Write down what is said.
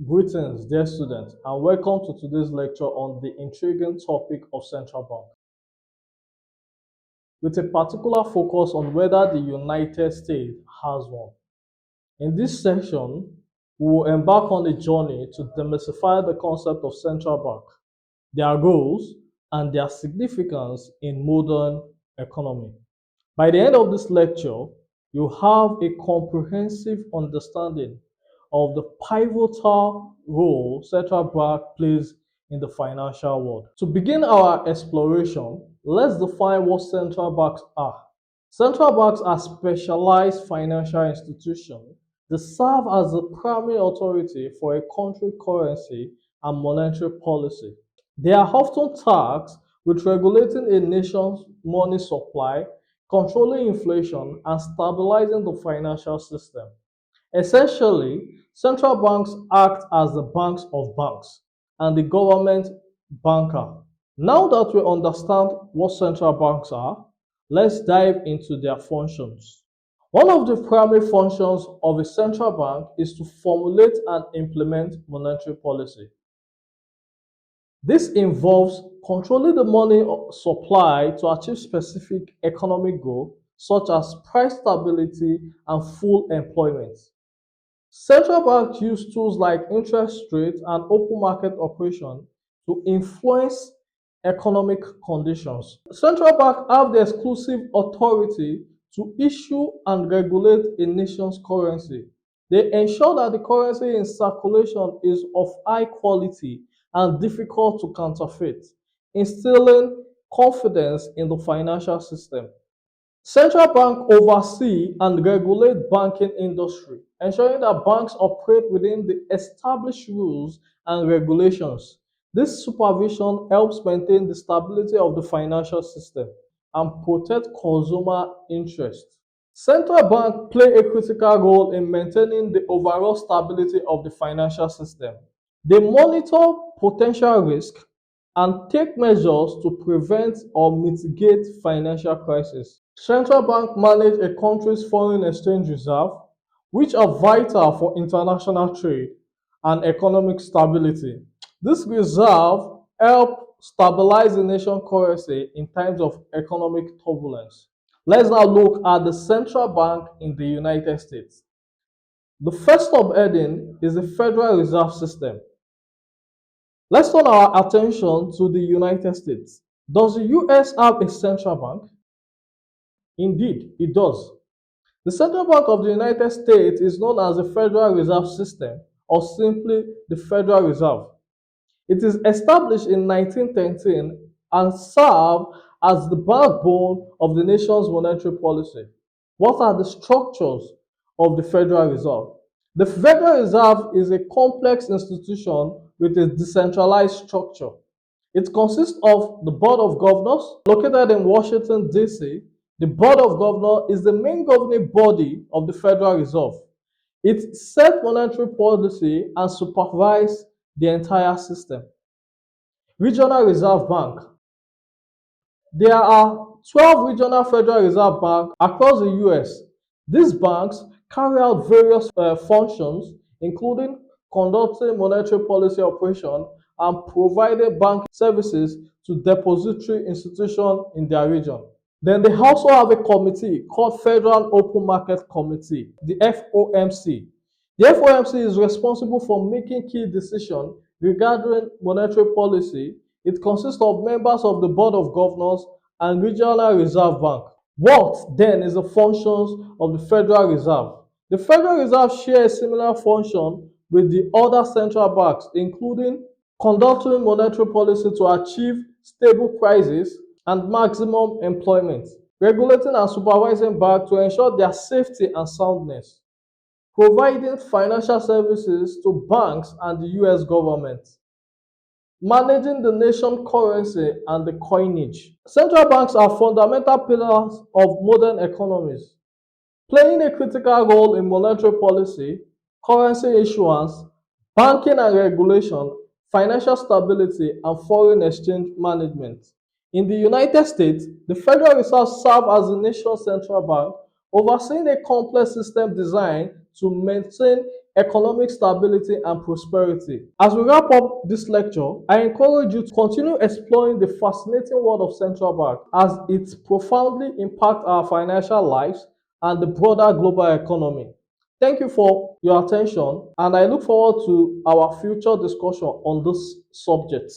Greetings, dear students, and welcome to today's lecture on the intriguing topic of central bank, with a particular focus on whether the United States has one. In this section, we will embark on a journey to demystify the concept of central bank, their roles, and their significance in modern economy. By the end of this lecture, you have a comprehensive understanding of the pivotal role central bank plays in the financial world. To begin our exploration, let's define what central banks are. Central banks are specialized financial institutions that serve as the primary authority for a country's currency and monetary policy. They are often tasked with regulating a nation's money supply, controlling inflation, and stabilizing the financial system. Essentially, central banks act as the banks of banks and the government banker. Now that we understand what central banks are, let's dive into their functions. One of the primary functions of a central bank is to formulate and implement monetary policy. This involves controlling the money supply to achieve specific economic goals such as price stability and full employment. Central banks use tools like interest rates and open market operation to influence economic conditions. Central banks have the exclusive authority to issue and regulate a nation's currency. They ensure that the currency in circulation is of high quality and difficult to counterfeit, instilling confidence in the financial system. Central banks oversee and regulate banking industry, ensuring that banks operate within the established rules and regulations. This supervision helps maintain the stability of the financial system and protect consumer interests. Central banks play a critical role in maintaining the overall stability of the financial system. They monitor potential risk and take measures to prevent or mitigate financial crises. Central banks manage a country's foreign exchange reserve, which are vital for international trade and economic stability. This reserve help stabilize the nation's currency in times of economic turbulence. Let's now look at the central bank in the United States. The first subheading is the Federal Reserve System. Let's turn our attention to the United States. Does the US have a central bank? Indeed, it does. The Central Bank of the United States is known as the Federal Reserve System or simply the Federal Reserve. It is established in 1913 and served as the backbone of the nation's monetary policy. What are the structures of the Federal Reserve? The Federal Reserve is a complex institution with a decentralized structure. It consists of the Board of Governors, located in Washington, D.C. The Board of Governors is the main governing body of the Federal Reserve. It sets monetary policy and supervises the entire system. Regional Reserve Bank. There are 12 regional Federal Reserve banks across the US. These banks carry out various functions, including conducting monetary policy operation and providing banking services to depository institutions in their region. Then they also have a committee called Federal Open Market Committee, the FOMC. The FOMC is responsible for making key decisions regarding monetary policy. It consists of members of the Board of Governors and Regional Reserve Bank. What then is the functions of the Federal Reserve? The Federal Reserve shares a similar function with the other central banks, including conducting monetary policy to achieve stable prices and maximum employment, regulating and supervising banks to ensure their safety and soundness, providing financial services to banks and the US government, managing the nation's currency and the coinage. Central banks are fundamental pillars of modern economies, playing a critical role in monetary policy, currency issuance, banking and regulation, financial stability, and foreign exchange management. In the United States, the Federal Reserve serves as the nation's central bank, overseeing a complex system designed to maintain economic stability and prosperity. As we wrap up this lecture, I encourage you to continue exploring the fascinating world of central bank as it profoundly impacts our financial lives and the broader global economy. Thank you for your attention, and I look forward to our future discussion on this subject.